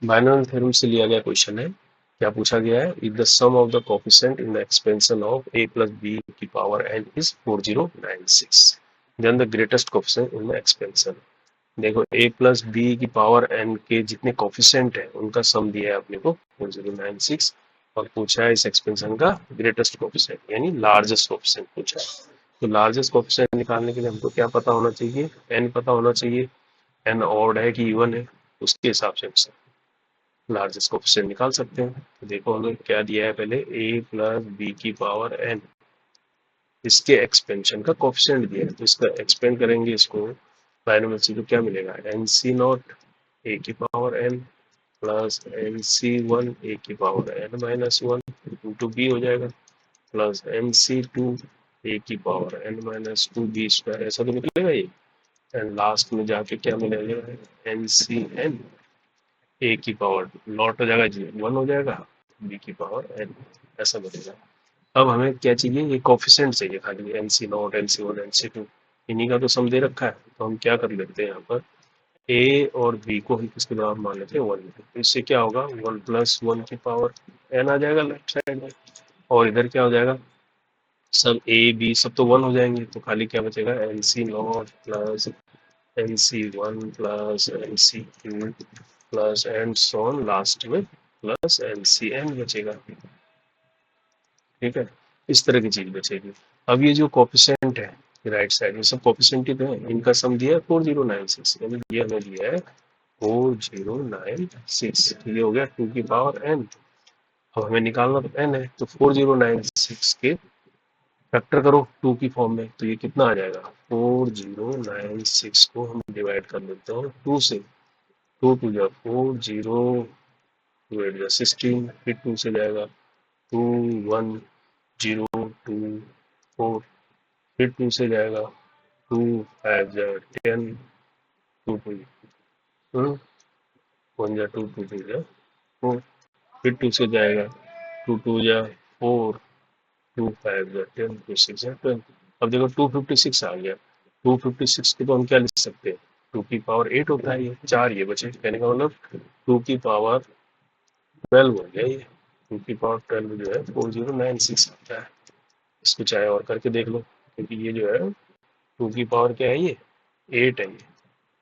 Binomial theorem से लिया गया क्वेश्चन है। क्या पूछा गया है? If the sum of the coefficient in the expansion of a plus B की power n is 4096, then the greatest coefficient in the expansion. देखो a प्लस बी की पावर n के जितने कोफिशिएंट है उनका सम दिया है अपने को 4096, और पूछा है इस एक्सपेंशन का ग्रेटेस्ट कोफिशिएंट यानी लार्जेस्ट कोफिशिएंट पूछा है। तो लार्जेस्ट कोफिशिएंट निकालने के लिए हमको क्या पता होना चाहिए? n पता होना चाहिए। n ऑड है कि इवन है, उसके हिसाब से लार्जेस्ट कोफिशिएंट निकाल सकते हैं। तो देखो हमें क्या दिया है, पहले a प्लस बी की पावर n, इसके एक्सपेंशन का कोफिशिएंट दिया है, तो इसका एक्सपेंड करेंगे इसको बायनोमियल से, तो क्या मिलेगा? एन सी नॉट ए की power n plus N C one A की power n minus one into B हो जाएगा, plus N C two A की power n minus two B square, ऐसा तो निकलेगा ये। एंड लास्ट में जाके क्या मिलेगा? एन सी एन ए की पावर लॉट हो जाएगा जी, वन हो जाएगा, बी की पावर एन, ऐसा बनेगा। अब हमें क्या चाहिए? ये कोफिशिएंट चाहिए खाली, एन सी नॉट, एन सी वन, एन सी टू, इन्हीं का तो सम दे रखा है। तो हम क्या कर लेते हैं, यहाँ पर ए और बी को हम किसके बराबर मान लेते हैं? वन। तो इससे क्या होगा? वन प्लस वन की पावर एन आ जाएगा लेफ्ट साइड में, और इधर क्या हो जाएगा? सब ए बी सब तो वन हो जाएंगे, तो खाली क्या बचेगा? N c naught plus N C one plus N C two plus and so on, last में प्लस एन सी एन बचेगा। ठीक है, इस तरह की चीज बचेगी। अब ये जो कोफिशिएंट है राइट साइड में, सब कोफिशिएंट ही तो है, इनका सम दिया है 4096, यानी ये हमें दिया है 4096। ये हो गया 2 की पावर n। अब हमें निकालना तो n है, तो 4096 के फैक्टर करो 2 की फॉर्म में, तो ये कितना आ जाएगा? 4096 को हम डिवाइड कर देते हैं 2 से, 2 टू जा 4, 0 टू एट जा 16, फिर 2 से जाएगा 2 1 0 2 4, फिर 2 से जाएगा 2 5 जा 10, 2 2 1 जा 2 2 2 जा 4, फिर 2 से जाएगा 2 2 जा 4, 2 5 जा 10, 2 6 जा 12। अब देखो 256 आ गया, 256 को तो हम क्या लिख सकते हैं? 2 की पावर 8 होता है, ये 4 ये बचे, कहने का मतलब 2 की पावर 12 हो गया ये। 2 की पावर 12 जो है 4096 आता है। इसको चाहे और करके देख लो, क्योंकि ये जो है 2 की पावर क्या है? ये 8 है,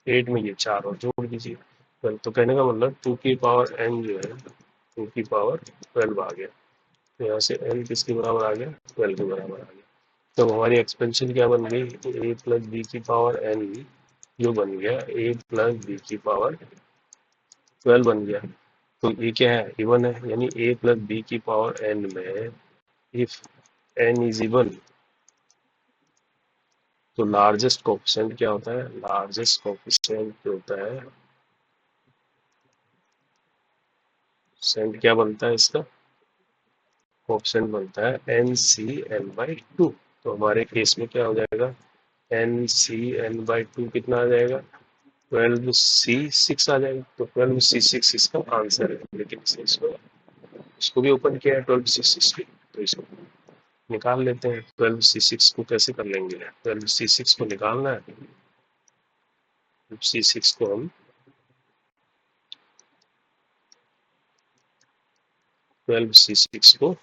ये 8 में ये 4 और जोड़ दीजिए 12, तो कहने का मतलब 2 की पावर n जो है 2 की पावर 12 आ गया। तो यहाँ से n किसके बराबर आ गया? 12 के बराबर आ गया। तो हमारी एक्सपेंशन क्या बन गई? a प्लस बी की पावर n जो बन गया a प्लस बी की पावर 12 बन गया। तो ये क्या है? इवन है, यानी a प्लस बी की पावर n में इफ n इज इवन, तो लार्जेस्ट कोफिशिएंट क्या होता है? लार्जेस्ट कोफिशिएंट जो होता है, कोफिशिएंट क्या बनता है इसका? कोफिशिएंट बनता है n c n by two. तो हमारे केस में क्या हो जाएगा? N c n by two कितना आ जाएगा? 12C6 आ जाएगा। तो 12C6 इसका आंसर है, लेकिन इसको भी ओपन किया है 12C6 भी, तो इसको निकाल लेते हैं। 12C6 को कैसे कर लेंगे? 12C6 को निकालना है, C6 को हम 12C6 को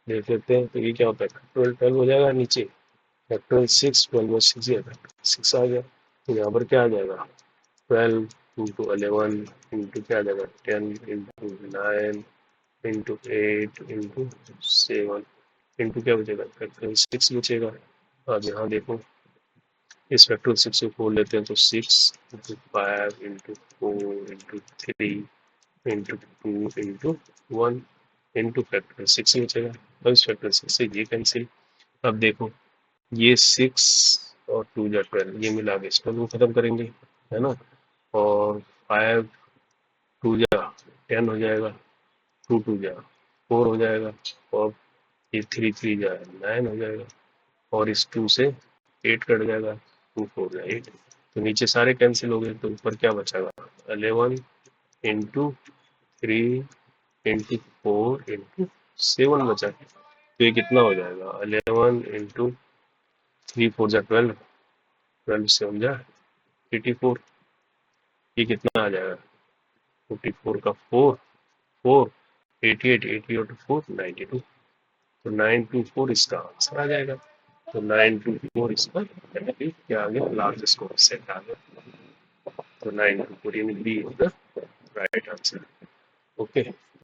देख लेते हैं, तो ये क्या होता है? फैक्टोरियल 12 हो जाएगा नीचे, फैक्टोरियल 6, 12 में 6 6 आ गया। तो यहाँ पर क्या आ जाएगा? 12 इंटू 11 इंटू क्या आ जाएगा? 10 इंटू 9 इंटू 8 इंटू 7 इंटू क्या बचेगा? फैक्टोरियल 6 बचेगा। अब यहाँ देखो, इस फैक्टोरियल 6 को खोल लेते हैं, तो 6 into 5 into 4 into 3 into 2 into 1 into factorial 6 बचेगा। अब इस फैक्टोरियल 6 से ये कैंसिल। अब देखो, ये 6 और 2 जा 12, ये मिला के इसको भी खत्म करेंगे, है ना। और 5 2 जा 10 हो जाएगा, 2 2 जा 4 हो जाएगा, और ये 3 3 जा 9 हो जाएगा, और इस 2 से 8 कट जाएगा, 2 4 जा 8। तो नीचे सारे कैंसिल हो गए, तो ऊपर क्या बचेगा? 11 इंटू 3 इंटू 4 इंटू 7 बचा। तो ये कितना हो जाएगा? 11 इंटू 3 4 जा 12, 12 7 जा 84। ये कितना आ जाएगा? 44 का 4 4 88 88 4 92, तो 924 इसका आंसर आ जाएगा। तो 924 इसका क्या आ गया, लार्जेस्ट कोएफिशिएंट आ गया। तो 924 यानी B is the right answer. Okay.